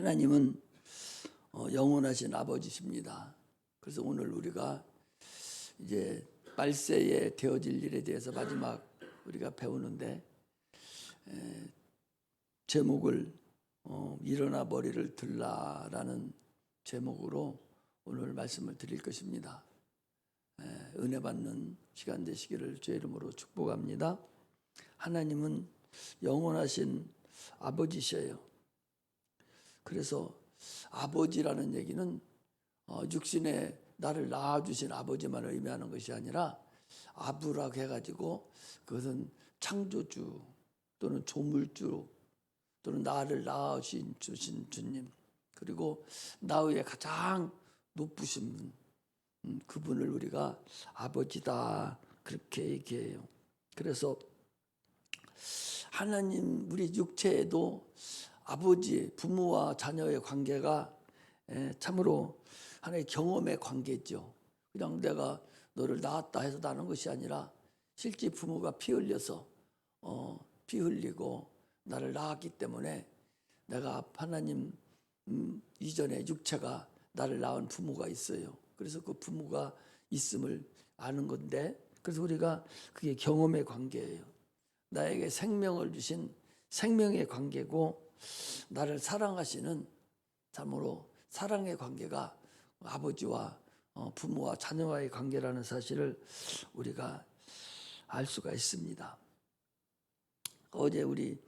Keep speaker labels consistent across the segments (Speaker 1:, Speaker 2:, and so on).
Speaker 1: 하나님은 영원하신 아버지십니다. 그래서 오늘 우리가 이제 말세에 되어질 일에 대해서 마지막 우리가 배우는데 제목을 일어나 머리를 들라라는 제목으로 오늘 말씀을 드릴 것입니다. 은혜 받는 시간 되시기를 주의 이름으로 축복합니다. 하나님은 영원하신 아버지셔요. 그래서 아버지라는 얘기는 육신에 나를 낳아주신 아버지만을 의미하는 것이 아니라 아부라고 해가지고 그것은 창조주 또는 조물주 또는 나를 낳으신 주님, 그리고 나 위에 가장 높으신 분, 그분을 우리가 아버지다 그렇게 얘기해요. 그래서 하나님 우리 육체에도 아버지, 부모와 자녀의 관계가 참으로 하나의 경험의 관계죠. 그냥 내가 너를 낳았다 해서 나는 것이 아니라 실제 부모가 피 흘려서 피 흘리고 나를 낳았기 때문에 내가 하나님 이전에 육체가 나를 낳은 부모가 있어요. 그래서 그 부모가 있음을 아는 건데, 그래서 우리가 그게 경험의 관계예요. 나에게 생명을 주신 생명의 관계고, 나를 사랑하시는 참으로 사랑의 관계가 아버지와 부모와 자녀와의 관계라는 사실을 우리가 알 수가 있습니다. 어제 우리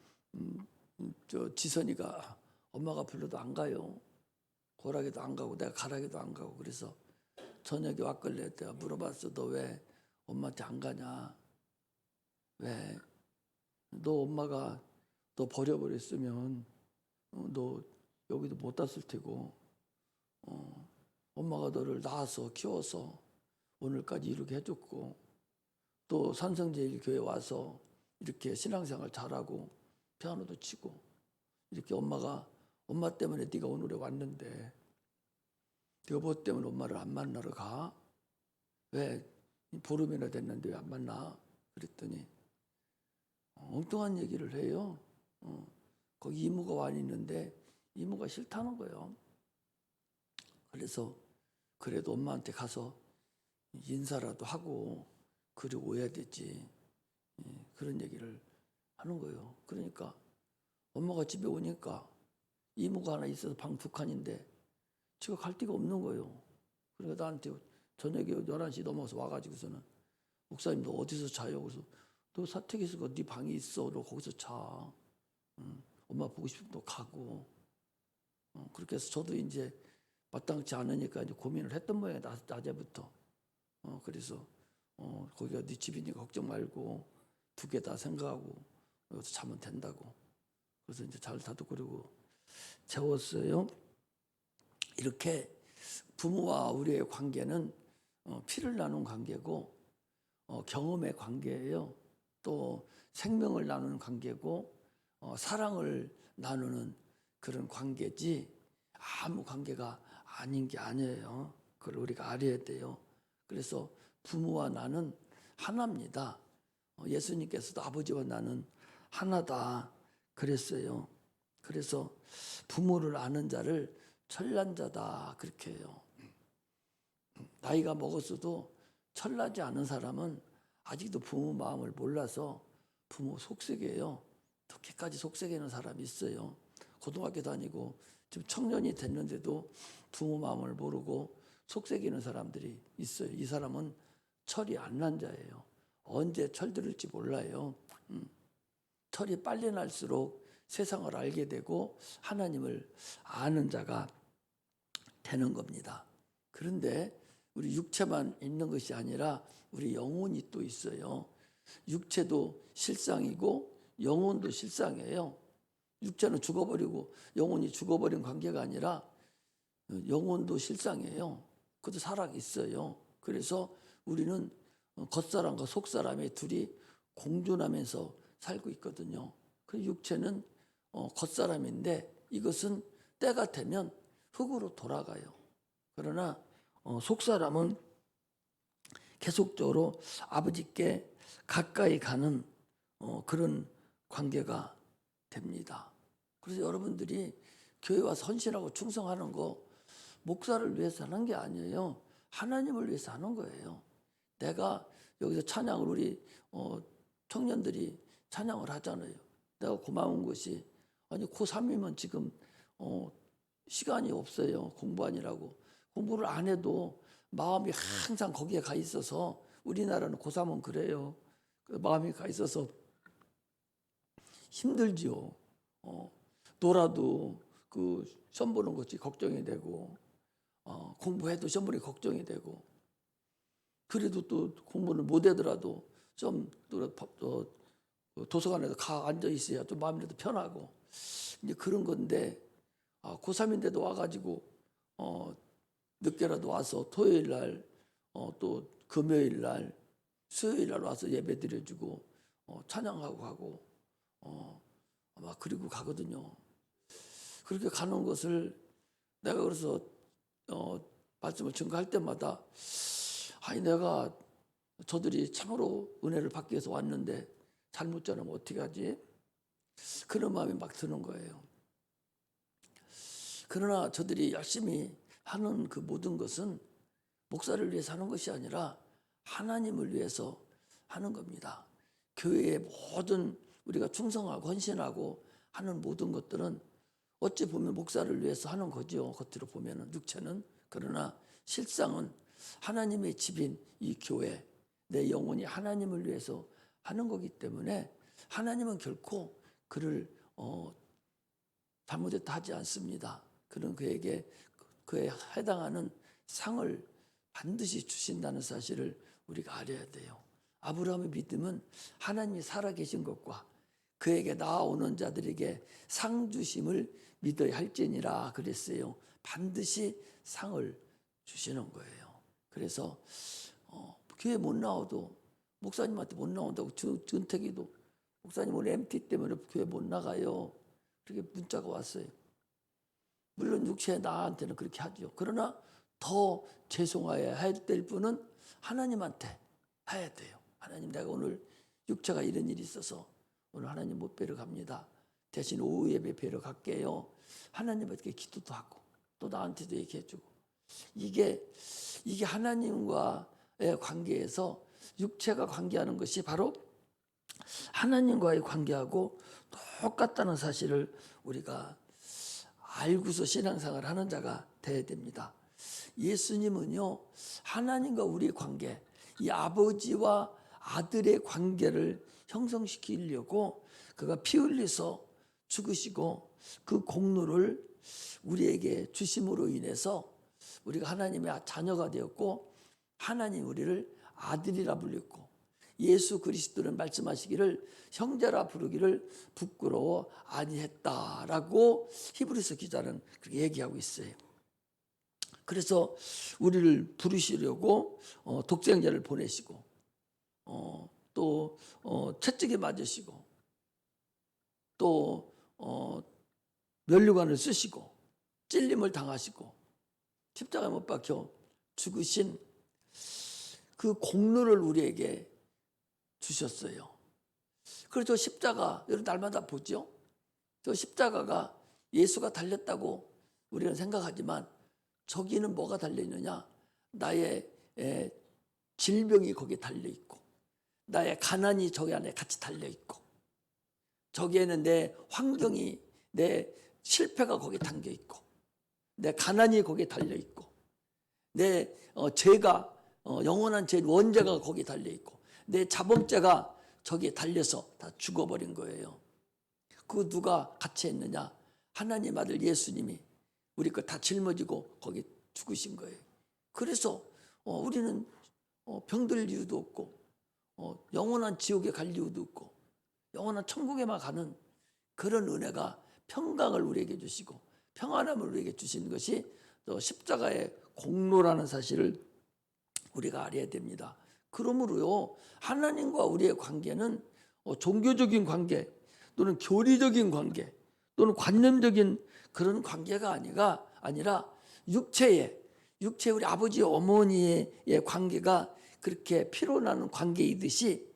Speaker 1: 지선이가 엄마가 불러도 안 가요. 고락에도 안 가고 내가 가락에도 안 가고, 그래서 저녁에 왔길래 내가 물어봤어. 너 왜 엄마한테 안 가냐? 왜? 너 엄마가 너 버려버렸으면 너 여기도 못 왔을 테고, 엄마가 너를 낳아서 키워서 오늘까지 이렇게 해줬고, 또 산성제일교회 와서 이렇게 신앙생활 잘하고 피아노도 치고 이렇게 엄마 때문에 네가 오늘에 왔는데 여보 때문에 엄마를 안 만나러 가? 왜? 보름이나 됐는데 왜 안 만나? 그랬더니 엉뚱한 얘기를 해요. 거기 이모가 와 있는데 이모가 싫다는 거예요. 그래서 그래도 엄마한테 가서 인사라도 하고 그리고 오야 되지, 그런 얘기를 하는 거예요. 그러니까 엄마가 집에 오니까 이모가 하나 있어서 방 2칸인데 제가 갈 데가 없는 거예요. 그러니까 나한테 저녁에 11시 넘어서 와가지고서는 목사님 너 어디서 자요? 그래서 너 사택에서 네 방이 있어. 너 거기서 자. 엄마 보고 싶으면 너 가고. 그렇게 해서 저도 이제 마땅치 않으니까 이제 고민을 했던 모양이에요. 낮에부터. 그래서 거기가 네 집이니까 걱정 말고 2개 다 생각하고 여기서 자면 된다고. 그래서 이제 잘 다독거리고 재웠어요. 이렇게 부모와 우리의 관계는 피를 나눈 관계고 경험의 관계예요. 또 생명을 나누는 관계고 사랑을 나누는 그런 관계지 아무 관계가 아닌 게 아니에요. 그걸 우리가 알아야 돼요. 그래서 부모와 나는 하나입니다. 예수님께서도 아버지와 나는 하나다 그랬어요. 그래서 부모를 아는 자를 천난 자다 그렇게 해요. 나이가 먹었어도 천나지 않은 사람은 아직도 부모 마음을 몰라서 부모 속색이에요. 그렇게까지 속색이는 사람이 있어요. 고등학교 다니고 지금 청년이 됐는데도 부모 마음을 모르고 속색이는 사람들이 있어요. 이 사람은 철이 안 난 자예요. 언제 철들을지 몰라요. 철이 빨리 날수록 세상을 알게 되고 하나님을 아는 자가 되는 겁니다. 그런데 우리 육체만 있는 것이 아니라 우리 영혼이 또 있어요. 육체도 실상이고 영혼도 실상이에요. 육체는 죽어버리고 영혼이 죽어버린 관계가 아니라 영혼도 실상이에요. 그것도 살아있어요. 그래서 우리는 겉사람과 속사람의 둘이 공존하면서 살고 있거든요. 그 육체는 겉사람인데 이것은 때가 되면 흙으로 돌아가요. 그러나 속사람은 계속적으로 아버지께 가까이 가는 그런 관계가 됩니다. 그래서 여러분들이 교회 와서 헌신하고 충성하는 거 목사를 위해서 하는 게 아니에요. 하나님을 위해서 하는 거예요. 내가 여기서 찬양을 우리 청년들이 찬양을 하잖아요. 내가 고마운 것이 아니 고3이면 지금 시간이 없어요. 공부하느라고. 공부를 안 해도 마음이 항상 거기에 가 있어서 우리나라는 고3은 그래요. 마음이 가 있어서 힘들지요. 놀아도 그 시험 보는 것이 걱정이 되고 공부해도 시험 보는 게 걱정이 되고 그래도 또 공부를 못 하더라도 좀 도서관에서 가 앉아 있어야 좀 마음이라도 편하고 이제 그런 건데 고3인데도 와가지고 늦게라도 와서 토요일 날 또 금요일 날 수요일 날 와서 예배 드려주고 찬양하고 가고 아마 그리고 가거든요. 그렇게 가는 것을 내가 그래서 말씀을 증거할 때마다 아니 내가 저들이 참으로 은혜를 받기 위해서 왔는데 잘못 자르면 어떻게 하지? 그런 마음이 막 드는 거예요. 그러나 저들이 열심히 하는 그 모든 것은 목사를 위해서 하는 것이 아니라 하나님을 위해서 하는 겁니다. 교회의 모든 우리가 충성하고 헌신하고 하는 모든 것들은 어찌 보면 목사를 위해서 하는 거죠. 겉으로 보면은 육체는. 그러나 실상은 하나님의 집인 이 교회, 내 영혼이 하나님을 위해서 하는 거기 때문에 하나님은 결코 그를 잘못했다 하지 않습니다. 그는 그에게 그에 해당하는 상을 반드시 주신다는 사실을 우리가 알아야 돼요. 아브라함의 믿음은 하나님이 살아계신 것과 그에게 나아오는 자들에게 상 주심을 믿어야 할지니라 그랬어요. 반드시 상을 주시는 거예요. 그래서 교회 못 나와도 목사님한테 못 나온다고 전태기도 목사님 오늘 MT 때문에 교회 못 나가요. 그렇게 문자가 왔어요. 물론 육체의 나한테는 그렇게 하죠. 그러나 더 죄송해야 할 분은 하나님한테 해야 돼요. 하나님 내가 오늘 육체가 이런 일이 있어서 오늘 하나님 못 뵈러 갑니다. 대신 오후 예배 뵈러 갈게요. 하나님께 기도도 하고 또 나한테도 얘기해주고 이게 하나님과의 관계에서 육체가 관계하는 것이 바로 하나님과의 관계하고 똑같다는 사실을 우리가 알고서 신앙생활을 하는 자가 되어야 됩니다. 예수님은요 하나님과 우리의 관계, 이 아버지와 아들의 관계를 형성시키려고 그가 피 흘려서 죽으시고 그 공로를 우리에게 주심으로 인해서 우리가 하나님의 자녀가 되었고 하나님 우리를 아들이라 불렸고 예수 그리스도는 말씀하시기를 형제라 부르기를 부끄러워 아니했다라고 히브리서 기자는 그렇게 얘기하고 있어요. 그래서 우리를 부르시려고 독생자를 보내시고 또 채찍에 맞으시고 또 면류관을 쓰시고 찔림을 당하시고 십자가에 못 박혀 죽으신 그 공로를 우리에게 주셨어요. 그래서 십자가 여러분 날마다 보죠. 저 십자가가 예수가 달렸다고 우리는 생각하지만 저기는 뭐가 달려있느냐, 나의 질병이 거기에 달려있고 나의 가난이 저기 안에 같이 달려있고 저기에는 내 환경이 내 실패가 거기에 담겨있고 내 가난이 거기에 달려있고 내 죄가 영원한 죄 원죄가 거기에 달려있고 내 자범죄가 저기에 달려서 다 죽어버린 거예요. 그 누가 같이 했느냐, 하나님 아들 예수님이 우리 거 다 짊어지고 거기 죽으신 거예요. 그래서 우리는 병들 이유도 없고 영원한 지옥에 갈 이유도 없고 영원한 천국에만 가는 그런 은혜가 평강을 우리에게 주시고 평안함을 우리에게 주신 것이 또 십자가의 공로라는 사실을 우리가 알아야 됩니다. 그러므로요 하나님과 우리의 관계는 종교적인 관계 또는 교리적인 관계 또는 관념적인 그런 관계가 아니라 육체의 우리 아버지 어머니의 관계가 그렇게 피로나는 관계이듯이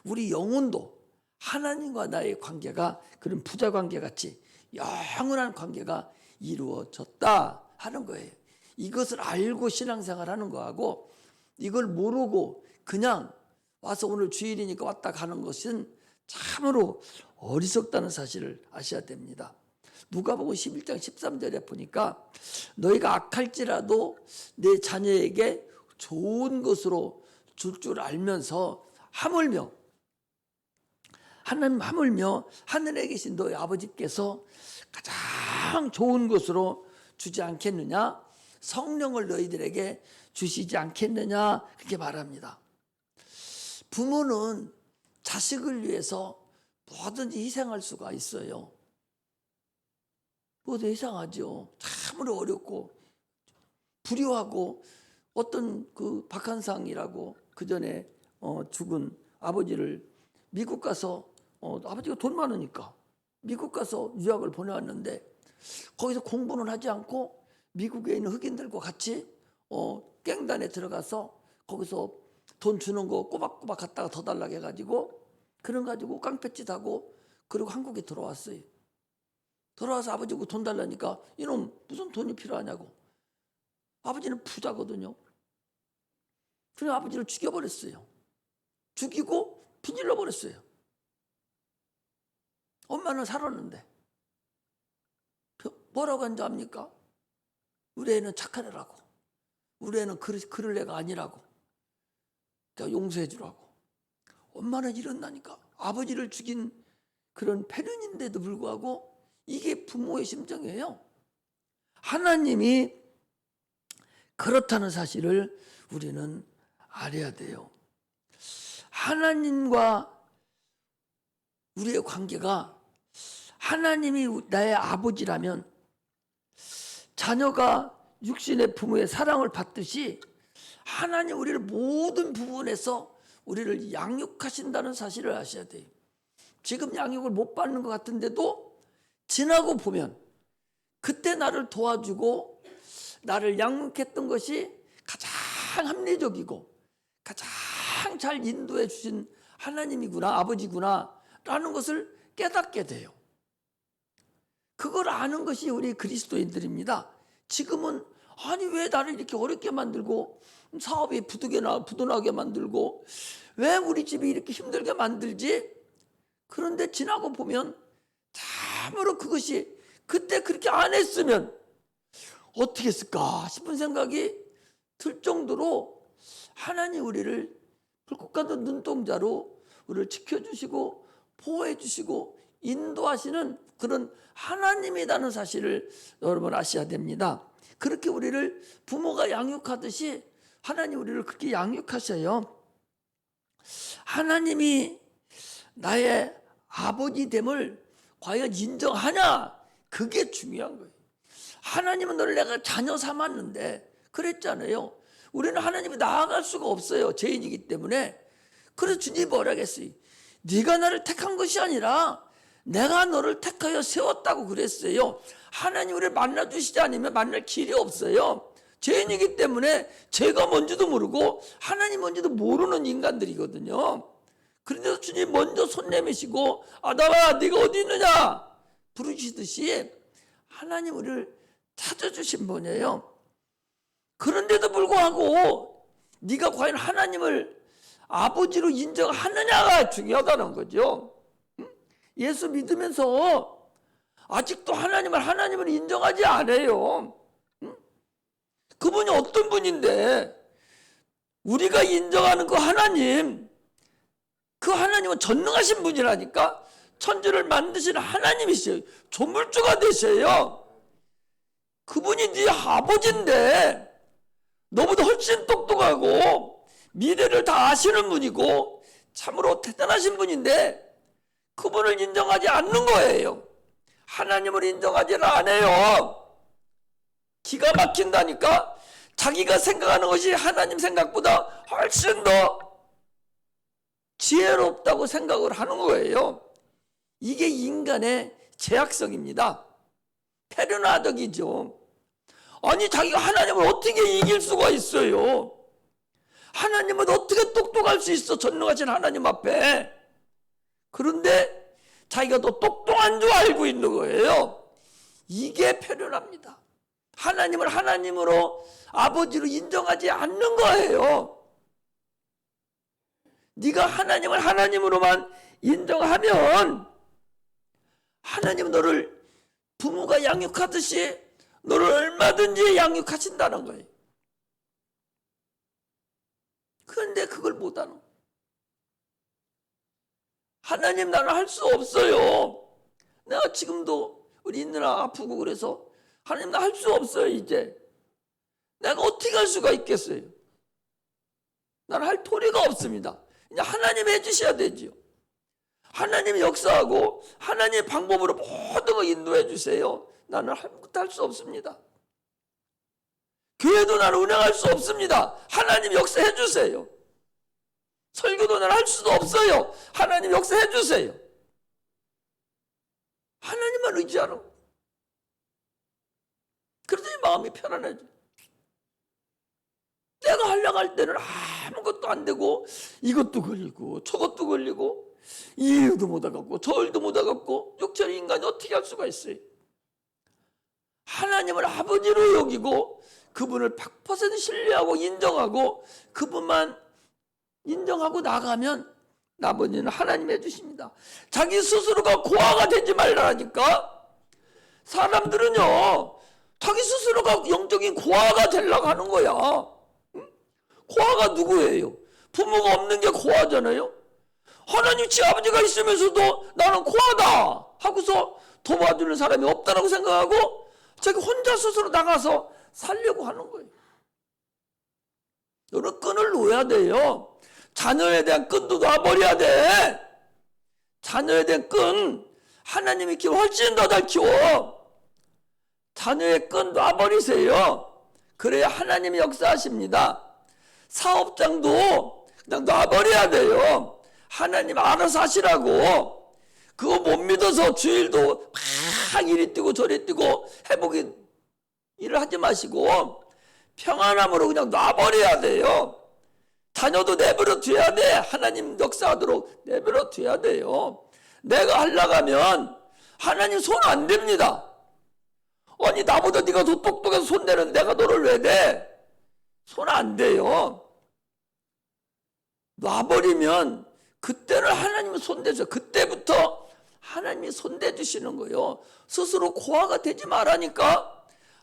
Speaker 1: 우리 영혼도 하나님과 나의 관계가 그런 부자 관계같이 영원한 관계가 이루어졌다 하는 거예요. 이것을 알고 신앙생활 하는 거하고 이걸 모르고 그냥 와서 오늘 주일이니까 왔다 가는 것은 참으로 어리석다는 사실을 아셔야 됩니다. 누가복음 11장 13절에 보니까 너희가 악할지라도 내 자녀에게 좋은 것으로 줄 줄 알면서 하물며 하늘에 계신 너희 아버지께서 가장 좋은 것으로 주지 않겠느냐? 성령을 너희들에게 주시지 않겠느냐? 그렇게 말합니다. 부모는 자식을 위해서 뭐든지 희생할 수가 있어요. 뭐든 희생하죠. 참으로 어렵고 불효하고 어떤 그 박한상이라고 그 전에 죽은 아버지를 미국 가서 아버지가 돈 많으니까 미국 가서 유학을 보내왔는데 거기서 공부는 하지 않고 미국에 있는 흑인들과 같이 깽단에 들어가서 거기서 돈 주는 거 꼬박꼬박 갖다가 더 달라고 해가지고 그런 가지고 깡패짓 하고 그리고 한국에 들어왔어요. 들어와서 아버지고 돈 달라니까 이놈 무슨 돈이 필요하냐고. 아버지는 부자거든요. 그래서 아버지를 죽여버렸어요. 죽이고 분질러 버렸어요. 엄마는 살았는데 뭐라고 한지 압니까? 우리 애는 착한 애라고. 우리 애는 그럴 애가 아니라고. 그러니까 용서해 주라고. 엄마는 이런다니까. 아버지를 죽인 그런 패륜인데도 불구하고 이게 부모의 심정이에요. 하나님이 그렇다는 사실을 우리는 알아야 돼요. 하나님과 우리의 관계가 하나님이 나의 아버지라면 자녀가 육신의 부모의 사랑을 받듯이 하나님 우리를 모든 부분에서 우리를 양육하신다는 사실을 아셔야 돼요. 지금 양육을 못 받는 것 같은데도 지나고 보면 그때 나를 도와주고 나를 양육했던 것이 가장 합리적이고 가장 잘 인도해 주신 하나님이구나, 아버지구나 라는 것을 깨닫게 돼요. 그걸 아는 것이 우리 그리스도인들입니다. 지금은 아니 왜 나를 이렇게 어렵게 만들고 사업이 부도나게 만들고 왜 우리 집이 이렇게 힘들게 만들지? 그런데 지나고 보면 참으로 그것이 그때 그렇게 안 했으면 어떻게 했을까 싶은 생각이 들 정도로 하나님 우리를 불꽃 같은 눈동자로 우리를 지켜주시고 보호해주시고 인도하시는 그런 하나님이라는 사실을 여러분 아셔야 됩니다. 그렇게 우리를 부모가 양육하듯이 하나님 우리를 그렇게 양육하셔요. 하나님이 나의 아버지됨을 과연 인정하냐? 그게 중요한 거예요. 하나님은 너를 내가 자녀 삼았는데 그랬잖아요. 우리는 하나님이 나아갈 수가 없어요. 죄인이기 때문에. 그래서 주님이 뭐라고 했어요? 네가 나를 택한 것이 아니라 내가 너를 택하여 세웠다고 그랬어요. 하나님 우리를 만나주시지 않으면 만날 길이 없어요. 죄인이기 때문에 죄가 뭔지도 모르고 하나님 뭔지도 모르는 인간들이거든요. 그런데도 주님 먼저 손 내미시고 아담아 네가 어디 있느냐 부르시듯이 하나님 우리를 찾아주신 분이에요. 그런데도 불구하고 네가 과연 하나님을 아버지로 인정하느냐가 중요하다는 거죠. 예수 믿으면서 아직도 하나님을 인정하지 않아요. 그분이 어떤 분인데 우리가 인정하는 그 하나님은 전능하신 분이라니까. 천지를 만드신 하나님이세요. 조물주가 되세요. 그분이 네 아버지인데 너보다 훨씬 똑똑하고 미래를 다 아시는 분이고 참으로 대단하신 분인데 그분을 인정하지 않는 거예요. 하나님을 인정하지를 않아요. 기가 막힌다니까. 자기가 생각하는 것이 하나님 생각보다 훨씬 더 지혜롭다고 생각을 하는 거예요. 이게 인간의 죄악성입니다. 패륜화덕이죠. 아니 자기가 하나님을 어떻게 이길 수가 있어요? 하나님은 어떻게 똑똑할 수 있어? 전능하신 하나님 앞에. 그런데 자기가 더 똑똑한 줄 알고 있는 거예요. 이게 표현합니다. 하나님을 하나님으로 아버지로 인정하지 않는 거예요. 네가 하나님을 하나님으로만 인정하면 하나님은 너를 부모가 양육하듯이 너를 얼마든지 양육하신다는 거예요. 그런데 그걸 못하는, 하나님 나는 할 수 없어요. 내가 지금도 우리 인누나 아프고 그래서 하나님 나 할 수 없어요. 이제 내가 어떻게 할 수가 있겠어요? 나는 할 도리가 없습니다. 이제 하나님 해주셔야 되지요. 하나님이 역사하고 하나님의 방법으로 모든 걸 인도해 주세요. 나는 아무것도 할 수 없습니다. 교회도 나는 운영할 수 없습니다. 하나님 역사해 주세요. 설교도 나는 할 수도 없어요. 하나님 역사해 주세요. 하나님만 의지하는, 그러더니 마음이 편안해져. 내가 하려고 할 때는 아무것도 안 되고 이것도 걸리고 저것도 걸리고 이 일도 못 하겠고 저 일도 못 하겠고 육체의 인간이 어떻게 할 수가 있어요? 하나님을 아버지로 여기고 그분을 100% 신뢰하고 인정하고 그분만 인정하고 나가면 나머지는 하나님이 해주십니다. 자기 스스로가 고아가 되지 말라니까. 사람들은요 자기 스스로가 영적인 고아가 되려고 하는 거야. 고아가 누구예요? 부모가 없는 게 고아잖아요. 하나님 지 아버지가 있으면서도 나는 고아다 하고서 도와주는 사람이 없다라고 생각하고 자기 혼자 스스로 나가서 살려고 하는 거예요. 여러분 끈을 놓아야 돼요. 자녀에 대한 끈도 놔버려야 돼. 자녀에 대한 끈 하나님이 키워 훨씬 더 잘 키워. 자녀의 끈 놔버리세요. 그래야 하나님이 역사하십니다. 사업장도 그냥 놔버려야 돼요. 하나님 알아서 하시라고. 그거 못 믿어서 주일도 막 이리 뛰고 저리 뛰고 회복이 일을 하지 마시고 평안함으로 그냥 놔버려야 돼요. 자녀도 내버려 둬야 돼. 하나님 역사하도록 내버려 둬야 돼요. 내가 하려고 하면 하나님 손 안 댑니다. 아니 나보다 네가 더 똑똑해서 손 대는데 내가 너를 왜 대? 손 안 대요. 놔버리면 그때는 하나님이 손대죠. 그때부터 하나님이 손대주시는 거예요. 스스로 고아가 되지 말라니까.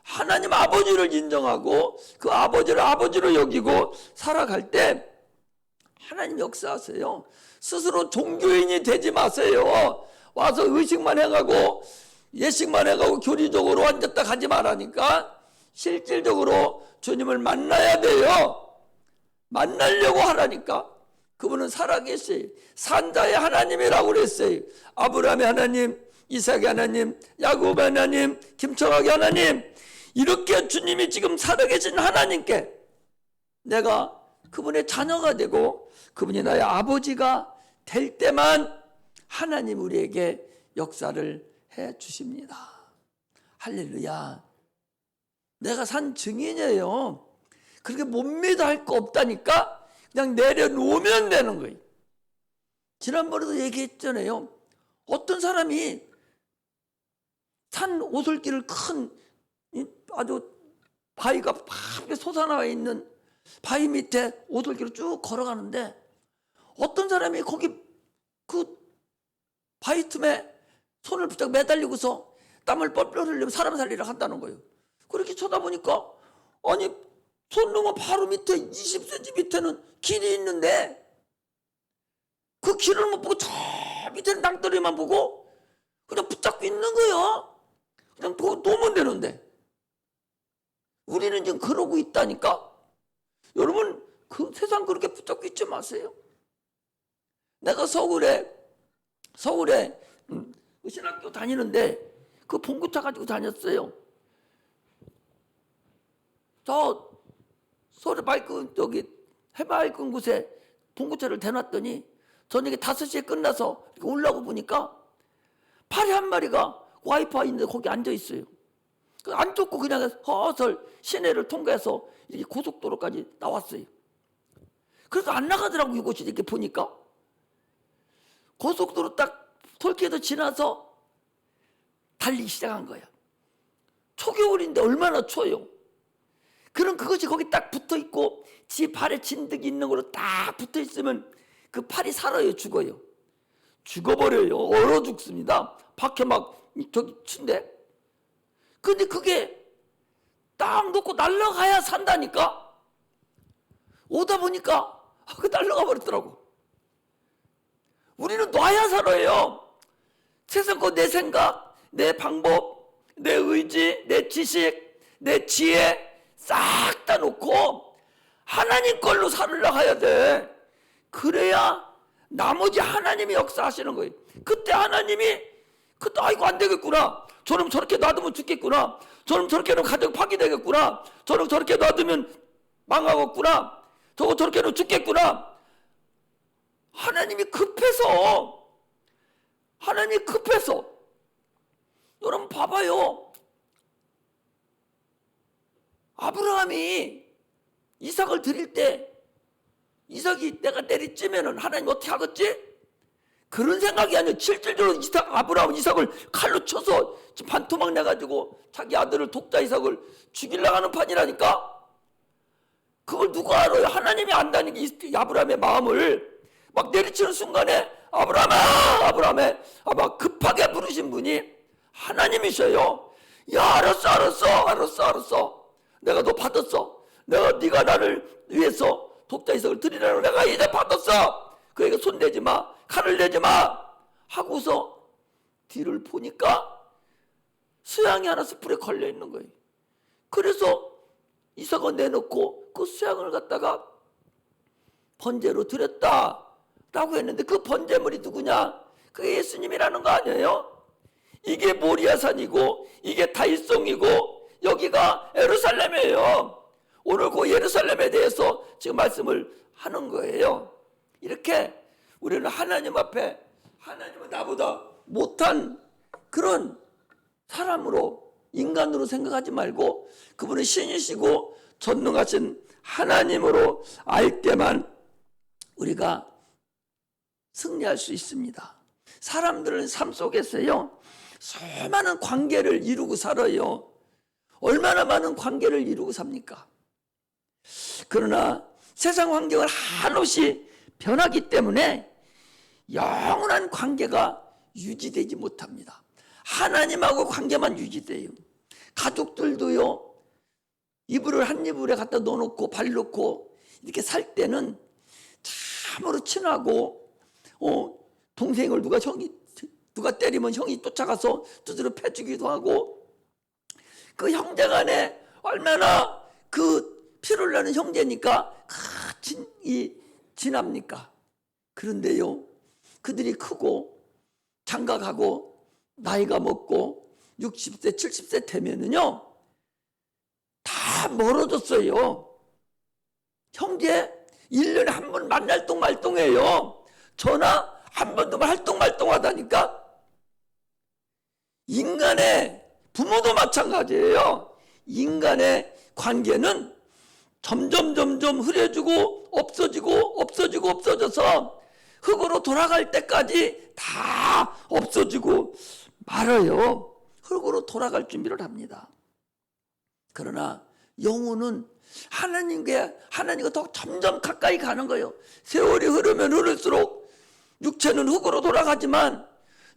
Speaker 1: 하나님 아버지를 인정하고 그 아버지를 아버지로 여기고 살아갈 때 하나님 역사하세요. 스스로 종교인이 되지 마세요. 와서 의식만 해가고 예식만 해가고 교리적으로 앉았다 가지 말라니까. 실질적으로 주님을 만나야 돼요. 만나려고 하라니까. 그분은 살아계세요. 산자의 하나님이라고 그랬어요. 아브라함의 하나님, 이삭의 하나님, 야곱의 하나님, 김청학의 하나님, 이렇게 주님이 지금 살아계신 하나님께 내가 그분의 자녀가 되고 그분이 나의 아버지가 될 때만 하나님 우리에게 역사를 해 주십니다. 할렐루야. 내가 산 증인이에요. 그렇게 못 믿어 할 거 없다니까 그냥 내려놓으면 되는 거예요. 지난번에도 얘기했잖아요. 어떤 사람이 산 오솔길을 큰 아주 바위가 팍 솟아나와 있는 바위 밑에 오솔길을 쭉 걸어가는데 어떤 사람이 거기 그 바위 틈에 손을 부쩍 매달리고서 땀을 뻘뻘 흘리며 사람 살리려 한다는 거예요. 그렇게 쳐다보니까 아니 손 넘어 바로 밑에 20cm 밑에는 길이 있는데 그 길을 못 보고 저 밑에는 낭떠러리만 보고 그냥 붙잡고 있는 거야. 그냥 놓으면 되는데 우리는 지금 그러고 있다니까. 여러분 그 세상 그렇게 붙잡고 있지 마세요. 내가 서울에 신학교 다니는데 그 봉구차 가지고 다녔어요. 저 서울에 저기 해맑은 곳에 봉구차를 대놨더니 저녁에 5시에 끝나서 올라오고 보니까 파리 한 마리가 와이파이 있는데 거기 앉아 있어요. 안 쫓고 그냥 허설 시내를 통과해서 이렇게 고속도로까지 나왔어요. 그래서 안 나가더라고. 이곳이 이렇게 보니까 고속도로 딱 톨게이트 지나서 달리기 시작한 거야. 초겨울인데 얼마나 추워요. 그럼 그것이 거기 딱 붙어 있고 지 발에 진드기 있는 거로 딱 붙어 있으면 그 팔이 살아요, 죽어요? 죽어버려요. 얼어 죽습니다. 밖에 막 저기 친데. 근데 그게 딱 놓고 날아가야 산다니까. 오다 보니까 그 날아가 버렸더라고. 우리는 놔야 살아요. 세상 거 내 생각, 내 방법, 내 의지, 내 지식, 내 지혜 싹 다 놓고 하나님 걸로 살아가야 돼. 그래야 나머지 하나님이 역사하시는 거예요. 그때 하나님이 그때 아이고 안 되겠구나. 저놈 저렇게 놔두면 죽겠구나. 저놈 저렇게 놓으면 가정 파괴되겠구나. 저놈 저렇게 놔두면 망하겠구나. 저거 저렇게 놓으면 죽겠구나. 하나님이 급해서 여러분 봐봐요. 아브라함이 이삭을 드릴 때 이삭이 내가 내리찌면은 하나님 어떻게 하겠지? 그런 생각이 아니라 실질적으로 아브라함은 이삭을 칼로 쳐서 반토막 내가지고 자기 아들을 독자 이삭을 죽이려고 하는 판이라니까. 그걸 누가 알아요? 하나님이 안다는 게 아브라함의 마음을 막 내리치는 순간에 아브라함아 막 급하게 부르신 분이 하나님이셔요. 야 알았어. 내가 너 받았어. 네가 나를 위해서 독자 이삭을 드리라고 내가 이제 받았어. 그에게 손대지 마. 칼을 내지 마. 하고서 뒤를 보니까 수양이 하나 숯불에 걸려 있는 거예요. 그래서 이삭을 내놓고 그 수양을 갖다가 번제로 드렸다라고 했는데 그 번제물이 누구냐? 그게 예수님이라는 거 아니에요? 이게 모리아산이고 이게 다윗성이고 여기가 예루살렘이에요. 오늘 그 예루살렘에 대해서 지금 말씀을 하는 거예요. 이렇게 우리는 하나님 앞에 하나님은 나보다 못한 그런 사람으로 인간으로 생각하지 말고 그분은 신이시고 전능하신 하나님으로 알 때만 우리가 승리할 수 있습니다. 사람들은 삶 속에서요 수많은 관계를 이루고 살아요. 얼마나 많은 관계를 이루고 삽니까? 그러나 세상 환경은 한없이 변하기 때문에 영원한 관계가 유지되지 못합니다. 하나님하고 관계만 유지돼요. 가족들도요 한 이불에 갖다 넣어놓고 발 놓고 이렇게 살 때는 참으로 친하고 동생을 누가 때리면 형이 쫓아가서 두드려 패주기도 하고 그 형제간에 얼마나 그 피를 나는 형제니까 진합니까? 그런데요 그들이 크고 장가가고 나이가 먹고 60세 70세 되면은요 다 멀어졌어요. 형제 1년에 한 번 말똥말똥해요. 전화 한 번도 말똥말똥하다니까. 인간의 부모도 마찬가지예요. 인간의 관계는 점점 흐려지고 없어져서 흙으로 돌아갈 때까지 다 없어지고 말아요. 흙으로 돌아갈 준비를 합니다. 그러나 영혼은 하나님과 더 점점 가까이 가는 거예요. 세월이 흐르면 흐를수록 육체는 흙으로 돌아가지만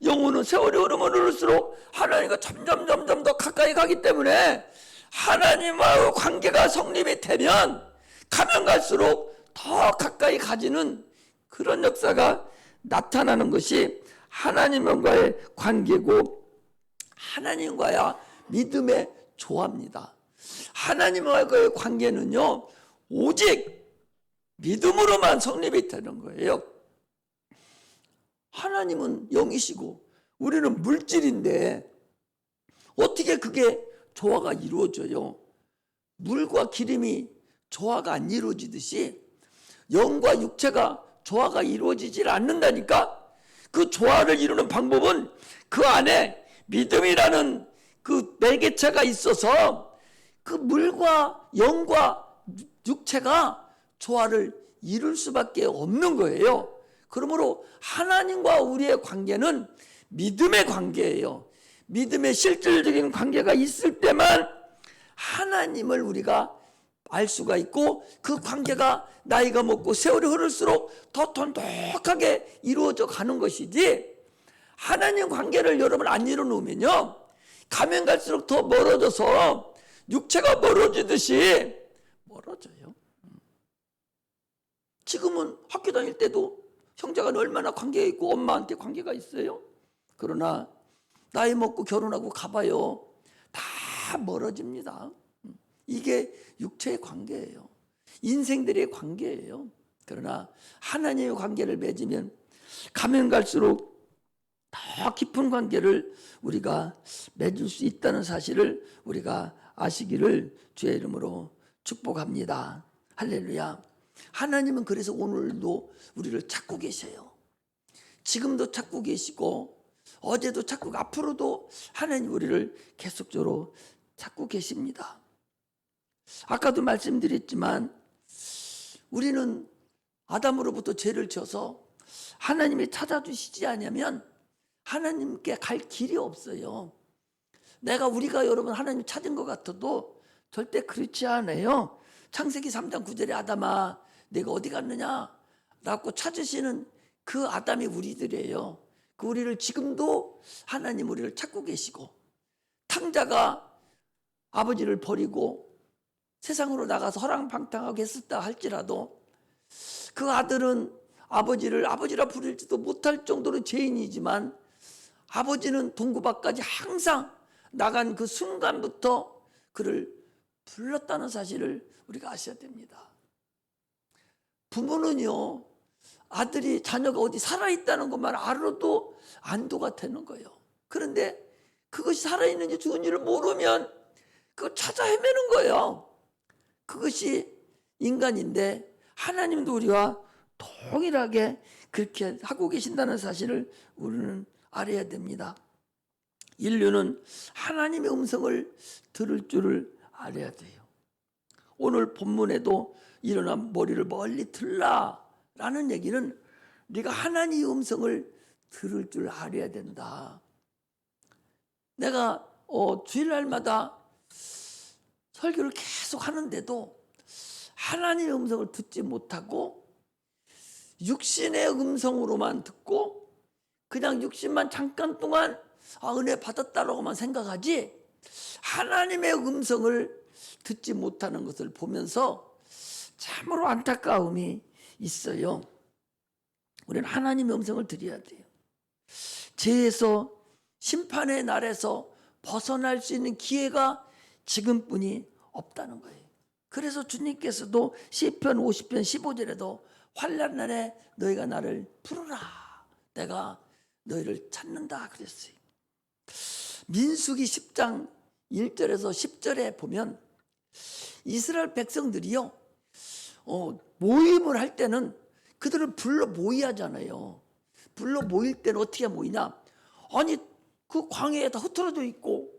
Speaker 1: 영혼은 세월이 흐르면 흐를수록 하나님과 점점 더 가까이 가기 때문에 하나님과의 관계가 성립이 되면 가면 갈수록 더 가까이 가지는 그런 역사가 나타나는 것이 하나님과의 관계고 하나님과의 믿음의 조화입니다. 하나님과의 관계는요 오직 믿음으로만 성립이 되는 거예요. 하나님은 영이시고 우리는 물질인데 어떻게 그게 조화가 이루어져요? 물과 기름이 조화가 안 이루어지듯이 영과 육체가 조화가 이루어지질 않는다니까. 그 조화를 이루는 방법은 그 안에 믿음이라는 그 매개체가 있어서 그 물과 영과 육체가 조화를 이룰 수밖에 없는 거예요. 그러므로 하나님과 우리의 관계는 믿음의 관계예요. 믿음의 실질적인 관계가 있을 때만 하나님을 우리가 알 수가 있고, 그 관계가 나이가 먹고 세월이 흐를수록 더 돈독하게 이루어져 가는 것이지, 하나님 관계를 여러분 안 이뤄놓으면요, 가면 갈수록 더 멀어져서 육체가 멀어지듯이 멀어져요. 지금은 학교 다닐 때도 형제가 얼마나 관계가 있고 엄마한테 관계가 있어요. 그러나 나이 먹고 결혼하고 가봐요, 다 멀어집니다. 이게 육체의 관계예요. 인생들의 관계예요. 그러나 하나님의 관계를 맺으면 가면 갈수록 더 깊은 관계를 우리가 맺을 수 있다는 사실을 우리가 아시기를 주의 이름으로 축복합니다. 할렐루야. 하나님은 그래서 오늘도 우리를 찾고 계셔요. 지금도 찾고 계시고 어제도 찾고 앞으로도 하나님 우리를 계속적으로 찾고 계십니다. 아까도 말씀드렸지만 우리는 아담으로부터 죄를 져서 하나님이 찾아주시지 않으면 하나님께 갈 길이 없어요. 우리가 여러분 하나님 찾은 것 같아도 절대 그렇지 않아요. 창세기 3장 9절에 아담아 내가 어디 갔느냐 라고 찾으시는 그 아담이 우리들이에요. 그 우리를 지금도 하나님 우리를 찾고 계시고, 탕자가 아버지를 버리고 세상으로 나가서 허랑방탕하게 했었다 할지라도 그 아들은 아버지라 부르지도 못할 정도로 죄인이지만 아버지는 동구밭까지 항상 나간 그 순간부터 그를 불렀다는 사실을 우리가 아셔야 됩니다. 부모는요, 자녀가 어디 살아있다는 것만 알아도 안도가 되는 거예요. 그런데 그것이 살아있는지 죽은지를 모르면 그걸 찾아 헤매는 거예요. 그것이 인간인데 하나님도 우리와 동일하게 그렇게 하고 계신다는 사실을 우리는 알아야 됩니다. 인류는 하나님의 음성을 들을 줄을 알아야 돼요. 오늘 본문에도 일어나 머리를 멀리 들라라는 얘기는 네가 하나님의 음성을 들을 줄 알아야 된다. 내가 주일날마다 설교를 계속 하는데도 하나님의 음성을 듣지 못하고 육신의 음성으로만 듣고 그냥 육신만 잠깐 동안 은혜 받았다라고만 생각하지 하나님의 음성을 듣지 못하는 것을 보면서 참으로 안타까움이 있어요. 우리는 하나님의 음성을 들어야 돼요. 죄에서 심판의 날에서 벗어날 수 있는 기회가 지금뿐이 없다는 거예요. 그래서 주님께서도 시편 50편 15절에도 환난 날에 너희가 나를 부르라 내가 너희를 찾는다 그랬어요. 민수기 10장 1절에서 10절에 보면 이스라엘 백성들이요, 모임을 할 때는 그들을 불러 모이하잖아요. 불러 모일 때는 어떻게 모이냐? 아니 그 광야에 다 흩어져 있고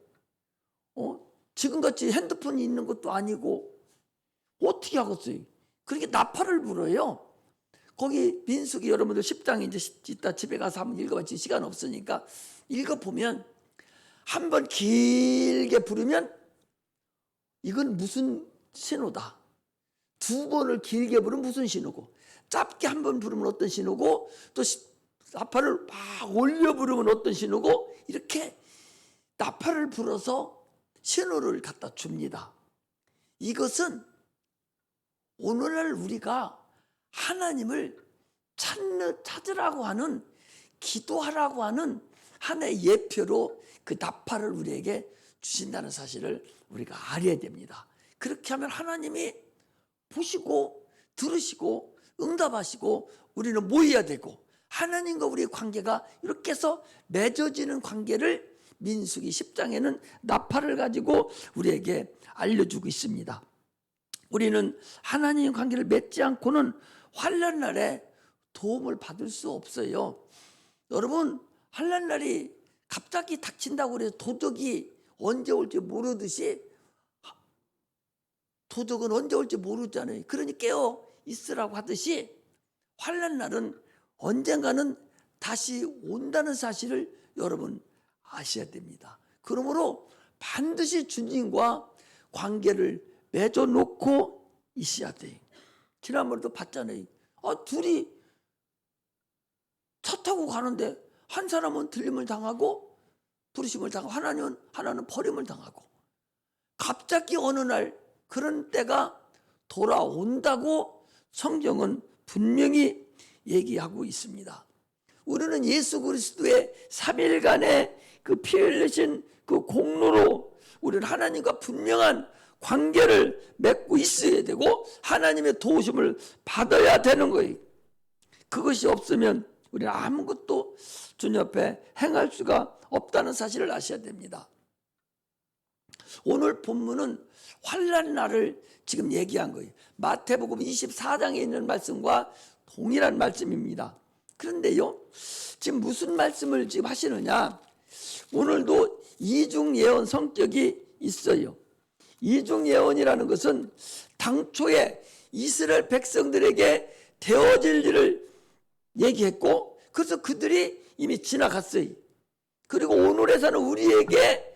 Speaker 1: 지금같이 핸드폰이 있는 것도 아니고 어떻게 하겠어요? 그렇게 나팔을 불어요. 거기 민수기 여러분들 10장 이제 이따 집에 가서 한번 읽어봐야지 시간 없으니까 읽어보면 한 번 길게 부르면 이건 무슨 신호다. 두 번을 길게 부르면 무슨 신호고, 짧게 한 번 부르면 어떤 신호고, 또 나팔을 막 올려 부르면 어떤 신호고, 이렇게 나팔을 불어서 신호를 갖다 줍니다. 이것은 오늘날 우리가 하나님을 찾으라고 하는, 기도하라고 하는 하나의 예표로 그 나팔을 우리에게 주신다는 사실을 우리가 알아야 됩니다. 그렇게 하면 하나님이 보시고 들으시고 응답하시고 우리는 모여야 되고, 하나님과 우리의 관계가 이렇게 해서 맺어지는 관계를 민수기 10장에는 나팔을 가지고 우리에게 알려주고 있습니다. 우리는 하나님의 관계를 맺지 않고는 환난 날에 도움을 받을 수 없어요. 여러분, 환난 날이 갑자기 닥친다고 해서 도적이 언제 올지 모르듯이, 도적은 언제 올지 모르잖아요. 그러니 깨어 있으라고 하듯이 환난 날은 언젠가는 다시 온다는 사실을 여러분 아셔야 됩니다. 그러므로 반드시 주님과 관계를 맺어놓고 있어야 돼요. 지난번에도 봤잖아요. 둘이 차 타고 가는데 한 사람은 들림을 당하고 부르심을 당하고 하나는 버림을 당하고 갑자기 어느 날 그런 때가 돌아온다고 성경은 분명히 얘기하고 있습니다. 우리는 예수 그리스도의 3일간의 그 피 흘리신 그 공로로 우리는 하나님과 분명한 관계를 맺고 있어야 되고 하나님의 도우심을 받아야 되는 거예요. 그것이 없으면 우리는 아무것도 주님 앞에 행할 수가 없다는 사실을 아셔야 됩니다. 오늘 본문은 환난 날을 지금 얘기한 거예요. 마태복음 24장에 있는 말씀과 동일한 말씀입니다. 그런데요, 지금 무슨 말씀을 지금 하시느냐? 오늘도 이중 예언 성격이 있어요. 이중 예언이라는 것은 당초에 이스라엘 백성들에게 되어질 일을 얘기했고, 그래서 그들이 이미 지나갔어요. 그리고 오늘에서는 우리에게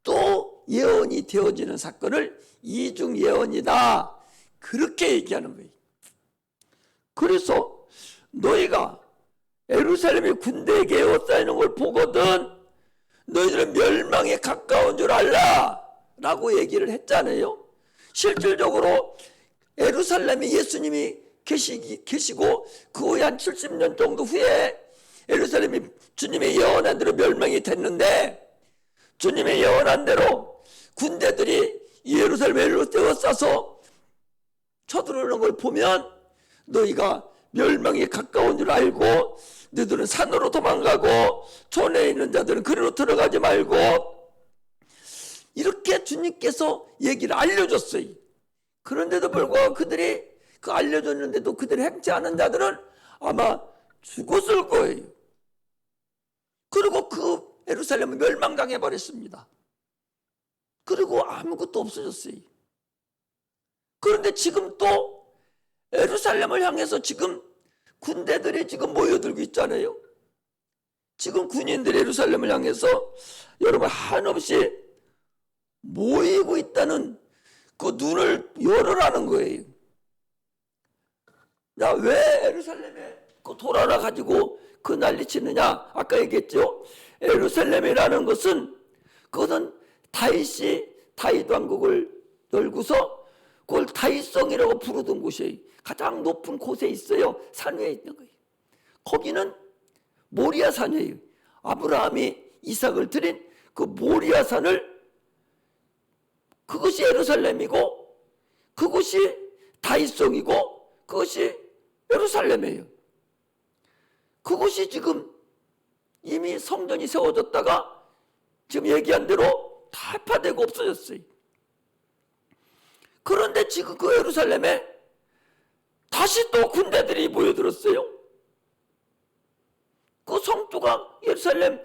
Speaker 1: 또 예언이 되어지는 사건을 이중 예언이다, 그렇게 얘기하는 거예요. 그래서 너희가 예루살렘의 군대에게 에워싸이는 걸 보거든 너희들은 멸망에 가까운 줄 알라 라고 얘기를 했잖아요. 실질적으로 예루살렘에 예수님이 계시고 그 후에 한 70년 정도 후에 예루살렘이 주님의 예언한 대로 멸망이 됐는데, 주님의 예언한 대로 군대들이 예루살렘에 에워싸서 쳐들어오는 걸 보면 너희가 멸망에 가까운 줄 알고 너희들은 산으로 도망가고 촌에 있는 자들은 그리로 들어가지 말고, 이렇게 주님께서 얘기를 알려줬어요. 그런데도 불구하고 그들이 그 알려줬는데도 그들이 행치 않은 자들은 아마 죽었을 거예요. 그리고 그 예루살렘은 멸망당해 버렸습니다. 그리고 아무것도 없어졌어요. 그런데 지금 또 예루살렘을 향해서 지금 군대들이 지금 모여들고 있잖아요. 지금 군인들이 예루살렘을 향해서 여러분 한없이 모이고 있다는 그 눈을 열으라는 거예요. 야, 왜 예루살렘에 그 돌아라 가지고 그 난리치느냐? 아까 얘기했죠. 예루살렘이라는 것은 그것은 다윗 왕국을 열고서 그걸 다윗성이라고 부르던 곳이에요. 가장 높은 곳에 있어요. 산 위에 있는 거예요. 거기는 모리아 산이에요. 아브라함이 이삭을 드린 그 모리아 산을, 그것이 예루살렘이고 그것이 다윗성이고 그것이 예루살렘이에요. 그것이 지금 이미 성전이 세워졌다가 지금 얘기한 대로 다 파되고 없어졌어요. 그런데 지금 그 예루살렘에 다시 또 군대들이 모여들었어요. 그 성도가 예루살렘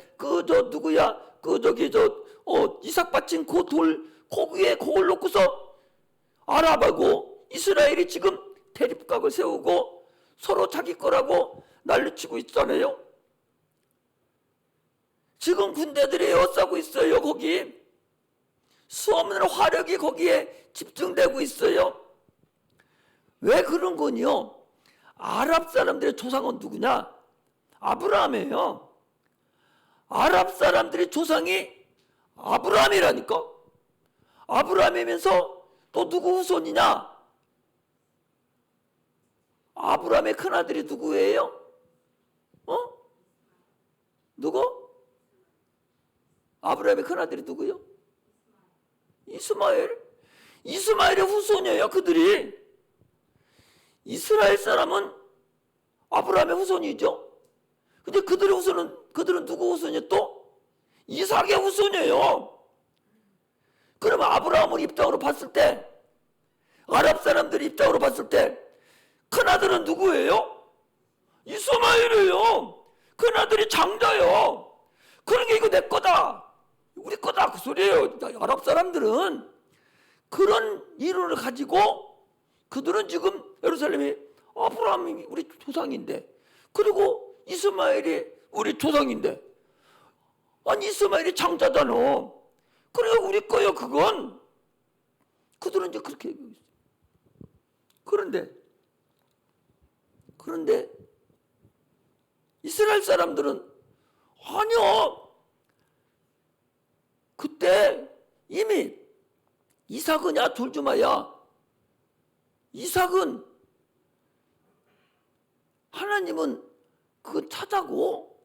Speaker 1: 이삭 바친 그 돌 거기에 그걸 놓고서 아랍하고 이스라엘이 지금 대립각을 세우고 서로 자기 거라고 난리치고 있잖아요. 지금 군대들이 에워싸고 있어요. 거기 수없는 화력이 거기에 집중되고 있어요. 왜 그런 거니요? 아랍 사람들의 조상은 누구냐? 아브라함이에요. 아랍 사람들의 조상이 아브라함이라니까. 아브라함이면서 또 누구 후손이냐? 아브라함의 큰아들이 누구예요? 누구? 아브라함의 큰아들이 누구요? 이스마엘의 후손이에요. 그들이. 이스라엘 사람은 아브라함의 후손이죠. 근데 그들은 누구 후손이에요? 또 이삭의 후손이에요. 그러면 아브라함을 입장으로 봤을 때, 아랍 사람들 입장으로 봤을 때 큰아들은 누구예요? 이스마엘이에요. 큰아들이 장자예요. 그러니까 이거 내 거다, 우리 거다, 그 소리예요. 아랍 사람들은 그런 이론을 가지고 그들은 지금 예루살렘이 아브라함이 우리 조상인데, 그리고 이스마엘이 우리 조상인데, 아니 이스마엘이 장자잖아. 그러니까 우리 거예요 그건. 그들은 이제 그렇게 얘기하고 있어요. 그런데 이스라엘 사람들은 아니요. 그때 이미 이삭이냐 둘 중 하나야. 이삭은 하나님은 그건 타자고,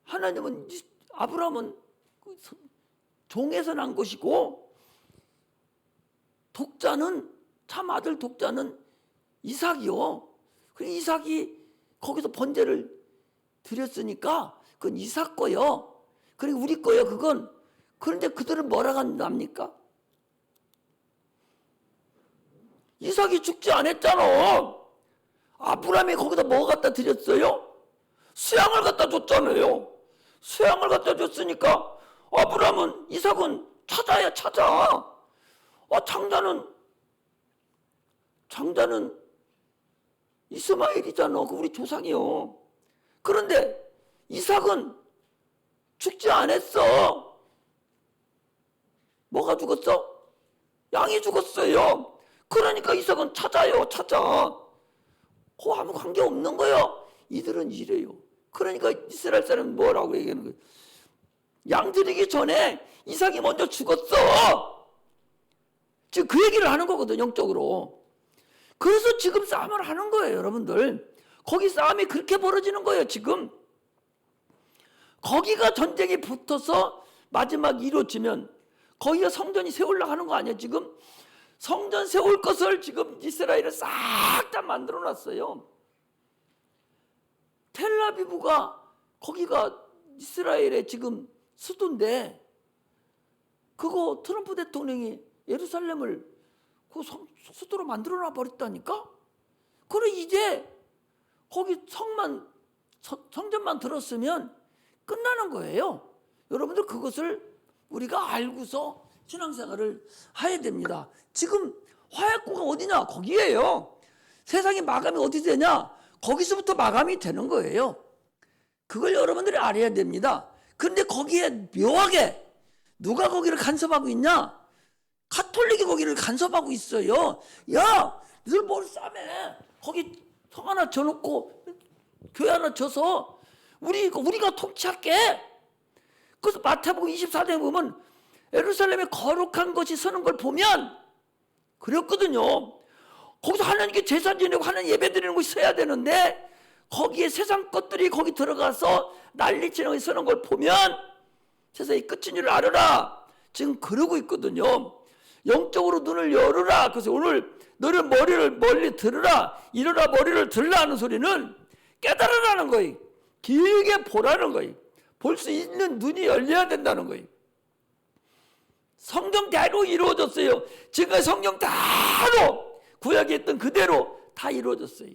Speaker 1: 하나님은 아브라함은 종에서 난 것이고, 독자는 참 아들 독자는 이삭이요. 그 이삭이 거기서 번제를 드렸으니까 그건 이삭 거요. 그리고 우리 거요 그건. 그런데 그들은 뭐라고 합니까? 이삭이 죽지 않았잖아. 아브라함이 거기다 뭐 갖다 드렸어요? 수양을 갖다 줬잖아요. 수양을 갖다 줬으니까 아브라함은 이삭은 찾아야 찾아. 장자는 이스마엘이잖아. 그 우리 조상이요. 그런데 이삭은 죽지 않았어. 뭐가 죽었어? 양이 죽었어요. 그러니까 이삭은 찾아요. 찾아. 그거 아무 관계 없는 거예요. 이들은 이래요. 그러니까 이스라엘 사람은 뭐라고 얘기하는 거예요? 양 드리기 전에 이삭이 먼저 죽었어. 지금 그 얘기를 하는 거거든, 영적으로. 그래서 지금 싸움을 하는 거예요, 여러분들. 거기 싸움이 그렇게 벌어지는 거예요, 지금. 거기가 전쟁이 붙어서 마지막 이루어지면 거기가 성전이 세우려고 하는 거 아니야, 지금? 성전 세울 것을 지금 이스라엘은 싹 다 만들어 놨어요. 텔아비브가 거기가 이스라엘의 지금 수도인데, 그거 트럼프 대통령이 예루살렘을 그 수도로 만들어 놔 버렸다니까? 그래 이제 거기 성전만 들었으면 끝나는 거예요. 여러분들 그것을 우리가 알고서 신앙생활을 해야 됩니다. 지금 화약고가 어디냐? 거기에요. 세상의 마감이 어디 되냐? 거기서부터 마감이 되는 거예요. 그걸 여러분들이 알아야 됩니다. 그런데 거기에 묘하게 누가 거기를 간섭하고 있냐? 가톨릭이 거기를 간섭하고 있어요. 야, 너들 뭘 싸매? 거기 성 하나 져놓고 교회 하나 져서 우리가 통치할게. 그래서 마태복음 24장에 보면 예루살렘에 거룩한 것이 서는 걸 보면 그랬거든요. 거기서 하나님께 제사 지내고 하나님 예배 드리는 곳이 서야 되는데 거기에 세상 것들이 거기 들어가서 난리치는 것이 서는 걸 보면 세상이 끝인 줄 알아라. 지금 그러고 있거든요. 영적으로 눈을 열어라. 그래서 오늘 너를 머리를 멀리 들으라. 이러라 머리를 들라 하는 소리는 깨달으라는 거예요. 길게 보라는 거예요. 볼 수 있는 눈이 열려야 된다는 거예요. 성경대로 이루어졌어요. 지금까지 성경대로 구약에 있던 그대로 다 이루어졌어요.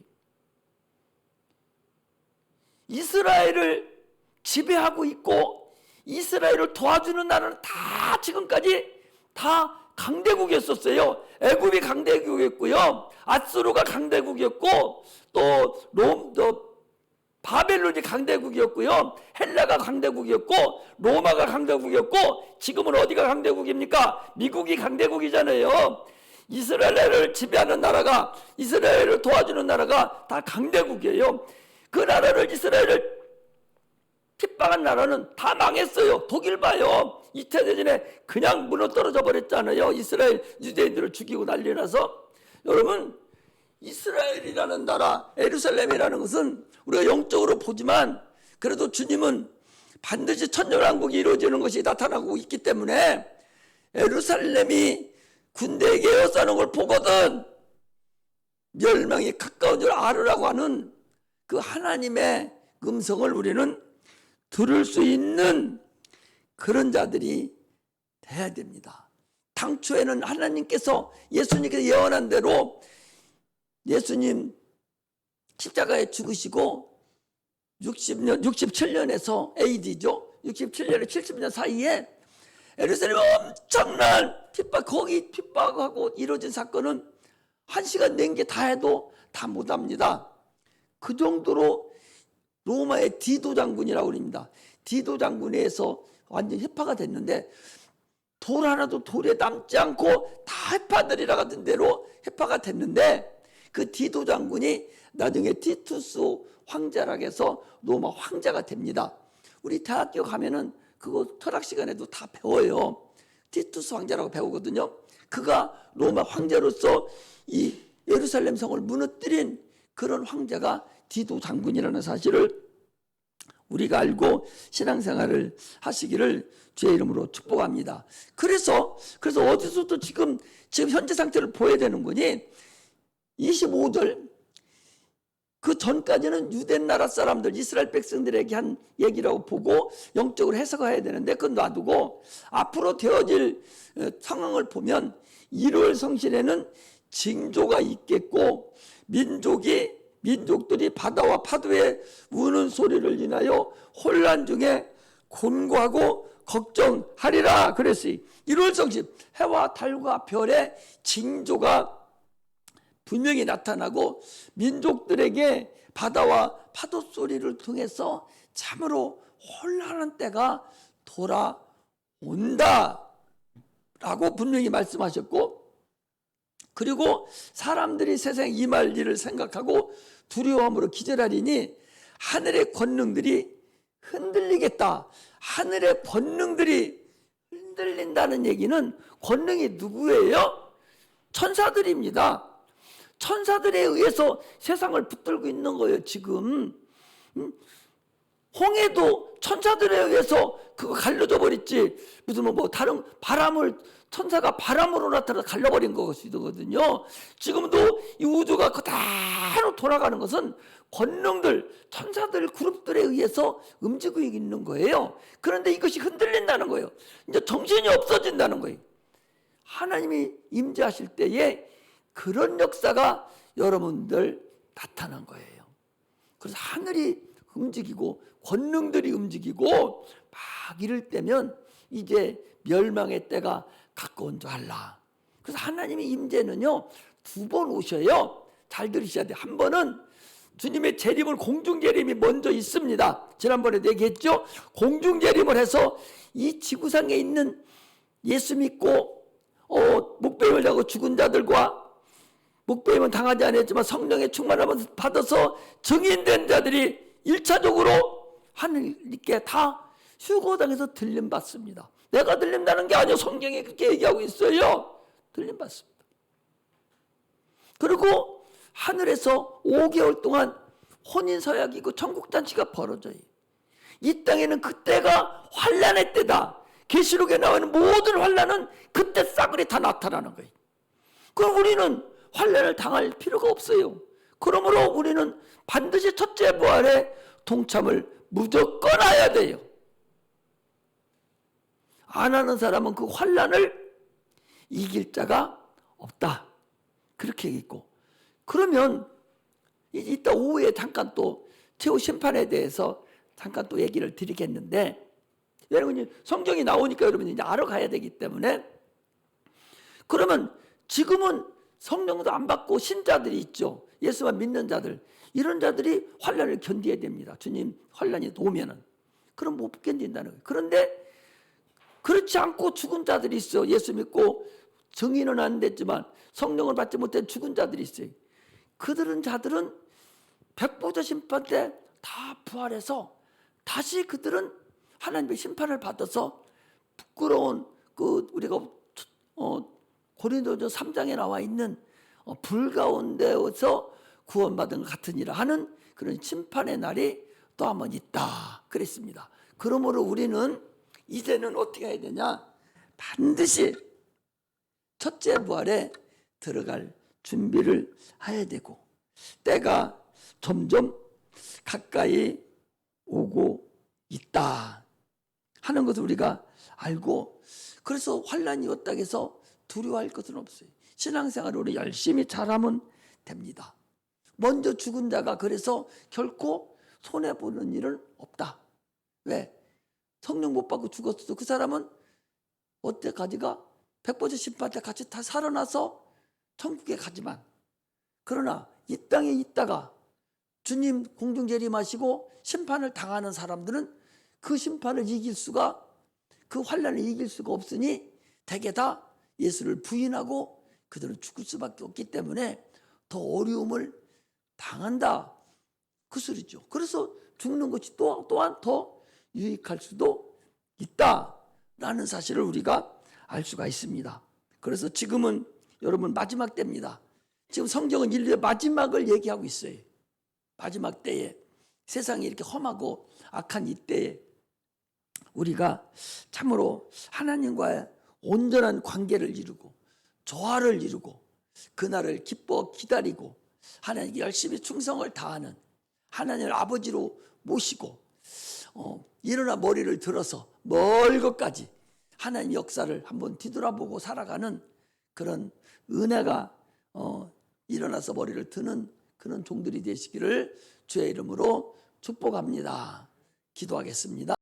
Speaker 1: 이스라엘을 지배하고 있고 이스라엘을 도와주는 나라는 다 지금까지 다 강대국이었었어요. 애굽이 강대국이었고요. 아수르가 강대국이었고 또 바벨론이 강대국이었고요. 헬라가 강대국이었고 로마가 강대국이었고 지금은 어디가 강대국입니까? 미국이 강대국이잖아요. 이스라엘을 지배하는 나라가 이스라엘을 도와주는 나라가 다 강대국이에요. 그 나라를 이스라엘을 핍박한 나라는 다 망했어요. 독일 봐요. 이태대전에 그냥 무너떨어져 버렸잖아요. 이스라엘 유대인들을 죽이고 난리 나서. 여러분 이스라엘이라는 나라, 예루살렘이라는 것은 우리가 영적으로 보지만 그래도 주님은 반드시 천년왕국이 이루어지는 것이 나타나고 있기 때문에 예루살렘이 군대에게 에워싸는 걸 보거든 멸망이 가까운 줄 알으라고 하는 그 하나님의 음성을 우리는 들을 수 있는 그런 자들이 돼야 됩니다. 당초에는 하나님께서 예수님께서 예언한 대로 예수님 십자가에 죽으시고 67년에서 AD죠. 67년에 70년 사이에 예루살렘 엄청난 핍박, 거기 핍박하고 이루어진 사건은 1시간 낸 게 다 해도 다 못합니다. 그 정도로 로마의 디도 장군이라고 합니다. 디도 장군에서 완전 해파가 됐는데 돌 하나도 돌에 남지 않고 다 해파들이라 같은 대로 해파가 됐는데 그 디도 장군이 나중에 티투스 황제라고 해서 로마 황제가 됩니다. 우리 대학교 가면은 그거 철학 시간에도 다 배워요. 티투스 황제라고 배우거든요. 그가 로마 황제로서 이 예루살렘 성을 무너뜨린 그런 황제가 디도 장군이라는 사실을 우리가 알고 신앙생활을 하시기를 주의 이름으로 축복합니다. 그래서 어디서도 지금 현재 상태를 보여야 되는 거니 25절 그 전까지는 유대 나라 사람들 이스라엘 백성들에게 한 얘기라고 보고 영적으로 해석해야 되는데 그건 놔두고 앞으로 되어질 상황을 보면 1월 성신에는 징조가 있겠고 민족들이 바다와 파도에 우는 소리를 인하여 혼란 중에 곤고하고 걱정하리라 그랬어요. 1월 성신 해와 달과 별의 징조가 분명히 나타나고 민족들에게 바다와 파도 소리를 통해서 참으로 혼란한 때가 돌아온다 라고 분명히 말씀하셨고, 그리고 사람들이 세상에 임할 일을 생각하고 두려움으로 기절하리니 하늘의 권능들이 흔들리겠다. 하늘의 권능들이 흔들린다는 얘기는 권능이 누구예요? 천사들입니다. 천사들에 의해서 세상을 붙들고 있는 거예요. 지금 홍해도 천사들에 의해서 그거 갈려져 버렸지. 무슨 뭐 다른 바람을 천사가 바람으로 나타나 갈려버린 것이거든요. 지금도 이 우주가 그대로 돌아가는 것은 권능들, 천사들 그룹들에 의해서 움직이고 있는 거예요. 그런데 이것이 흔들린다는 거예요. 이제 정신이 없어진다는 거예요. 하나님이 임재하실 때에 그런 역사가 여러분들 나타난 거예요. 그래서 하늘이 움직이고 권능들이 움직이고 막 이럴 때면 이제 멸망의 때가 가까운 줄 알라. 그래서 하나님의 임재는요 2번 오셔요. 잘 들으셔야 돼요. 한 번은 주님의 재림을 공중재림이 먼저 있습니다. 지난번에도 얘기했죠. 공중재림을 해서 이 지구상에 있는 예수 믿고 목배임을 하고 죽은 자들과 목배임은 당하지 않았지만 성령의 충만함을 받아서 증인된 자들이 1차적으로 하늘님께 다 휴거당에서 들림받습니다. 내가 들린다는 게 아니에요. 성경이 그렇게 얘기하고 있어요. 들림받습니다. 그리고 하늘에서 5개월 동안 혼인서약이고 천국잔치가 벌어져요. 이 땅에는 그때가 환난의 때다. 계시록에 나오는 모든 환난은 그때 싸그리 다 나타나는 거예요. 그럼 우리는 환난을 당할 필요가 없어요. 그러므로 우리는 반드시 첫째 부활에 동참을 무조건 해야 돼요. 안 하는 사람은 그 환난을 이길 자가 없다. 그렇게 얘기했고, 그러면 이따 오후에 잠깐 또 최후 심판에 대해서 잠깐 또 얘기를 드리겠는데, 여러분 성경이 나오니까 여러분이 이제 알아가야 되기 때문에, 그러면 지금은 성령도 안 받고 신자들이 있죠. 예수만 믿는 자들, 이런 자들이 환난을 견뎌야 됩니다. 주님 환난이 오면은. 그럼 못 견딘다는 거예요. 그런데 그렇지 않고 죽은 자들이 있어. 예수 믿고 정의는 안 됐지만 성령을 받지 못한 죽은 자들이 있어요. 자들은 백보자 심판 때 다 부활해서 다시 그들은 하나님의 심판을 받아서 부끄러운 우리가 고린도전 3장에 나와 있는 불 가운데서 구원받은 것 같으니라 하는 그런 심판의 날이 또 한 번 있다 그랬습니다. 그러므로 우리는 이제는 어떻게 해야 되냐? 반드시 첫째 부활에 들어갈 준비를 해야 되고, 때가 점점 가까이 오고 있다 하는 것을 우리가 알고, 그래서 환난이 왔다 해서 두려워할 것은 없어요. 신앙생활을 우리 열심히 잘하면 됩니다. 먼저 죽은 자가 그래서 결코 손해보는 일은 없다. 왜? 성령 못 받고 죽었어도 그 사람은 어때까지가 백보자 심판 때 같이 다 살아나서 천국에 가지만, 그러나 이 땅에 있다가 주님 공중재림하시고 심판을 당하는 사람들은 그 심판을 이길 수가, 그 환난을 이길 수가 없으니 대개 다 예수를 부인하고 그들은 죽을 수밖에 없기 때문에 더 어려움을 당한다, 그 소리죠. 그래서 죽는 것이 또한 더 유익할 수도 있다라는 사실을 우리가 알 수가 있습니다. 그래서 지금은 여러분 마지막 때입니다. 지금 성경은 인류의 마지막을 얘기하고 있어요. 마지막 때에, 세상이 이렇게 험하고 악한 이때에 우리가 참으로 하나님과의 온전한 관계를 이루고 조화를 이루고 그날을 기뻐 기다리고 하나님께 열심히 충성을 다하는, 하나님을 아버지로 모시고 일어나 머리를 들어서 멀 것까지 하나님 역사를 한번 뒤돌아보고 살아가는 그런 은혜가 일어나서 머리를 드는 그런 종들이 되시기를 주의 이름으로 축복합니다. 기도하겠습니다.